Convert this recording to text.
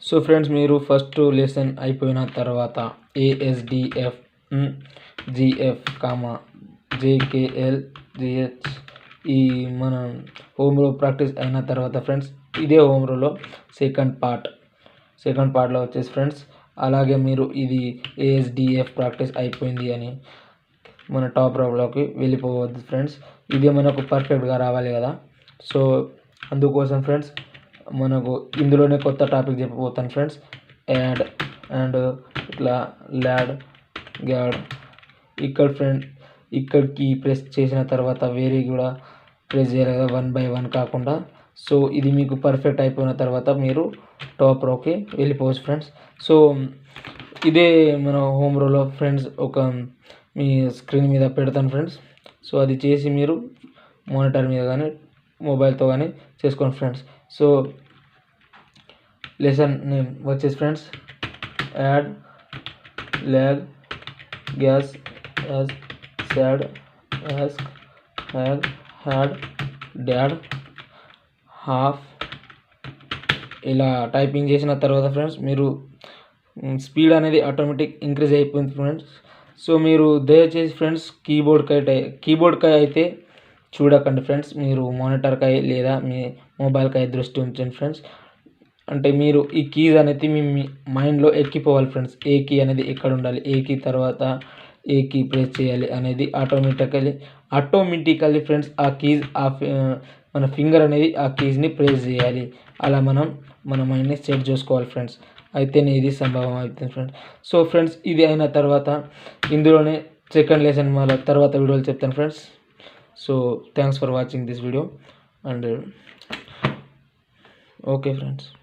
So friends, మీరు first lesson అయిపోయిన తర్వాత ASDF GF JKL GH ఈ మన హోమ్రో ప్రాక్టీస్ అయిన తర్వాత ఫ్రెండ్స్, ఇదే హోమ్రోలో సెకండ్ పార్ట్లో వచ్చేసి ఫ్రెండ్స్, అలాగే మీరు ఇది ASDF ప్రాక్టీస్ అయిపోయింది అని మన టాప్ రోలోకి వెళ్ళిపోవద్దు ఫ్రెండ్స్. ఇదే మనకు పర్ఫెక్ట్గా రావాలి కదా. సో అందుకోసం ఫ్రెండ్స్, మనకు ఇందులోనే కొత్త టాపిక్ చెప్పబోతాను ఫ్రెండ్స్. యాడ్ అండ్ ఇట్లా ల్యాడ్ గ్యాడ్ ఇక్కడికి ప్రెస్ చేసిన తర్వాత వేరే కూడా ప్రెస్ చేయాలి కదా, 1 by 1 కాకుండా. సో ఇది మీకు పర్ఫెక్ట్ అయిపోయిన తర్వాత మీరు టాప్ రోకి వెళ్ళిపోవచ్చు ఫ్రెండ్స్. సో ఇదే మన హోమ్ రోలో ఫ్రెండ్స్ ఒక మీ స్క్రీన్ మీద పెడతాను ఫ్రెండ్స్. సో అది చేసి మీరు మానిటర్ మీద కానీ మొబైల్తో కానీ చేసుకోండి ఫ్రెండ్స్. సో లెసన్ నేమ్ వచ్చేసి friends, add lag gas as sad ask hag had dad half. ఇలా టైపింగ్ చేసిన తర్వాత ఫ్రెండ్స్, మీరు స్పీడ్ అనేది ఆటోమేటిక్ ఇంక్రీజ్ అయిపోయింది ఫ్రెండ్స్. సో మీరు దయచేసి ఫ్రెండ్స్ కీబోర్డ్కై అయితే చూడకండి ఫ్రెండ్స్, మీరు మానిటర్కై లేదా మీ మొబైల్కై దృష్టి ఉంచండి ఫ్రెండ్స్. అంటే మీరు ఈ కీస్ అనేది మీ మైండ్లో ఎక్కిపోవాలి ఫ్రెండ్స్. ఏ కీ అనేది ఎక్కడ ఉండాలి, ఏ కీ తర్వాత ఏ కీ ప్రెస్ చేయాలి అనేది ఆటోమేటికల్లీ ఫ్రెండ్స్ ఆ కీస్ మన ఫింగర్ అనేది ఆ కీస్ని ప్రెస్ చేయాలి. అలా మనం మన మైండ్ని సెట్ చేసుకోవాలి ఫ్రెండ్స్. అయితేనే ఇది సంభవం అవుతుంది ఫ్రెండ్స్. సో ఫ్రెండ్స్, ఇది అయిన తర్వాత ఇందులోనే సెకండ్ లెసన్ మళ్ళీ తర్వాత వీడియోలు చెప్తాను friends. So thanks for watching this video and okay friends.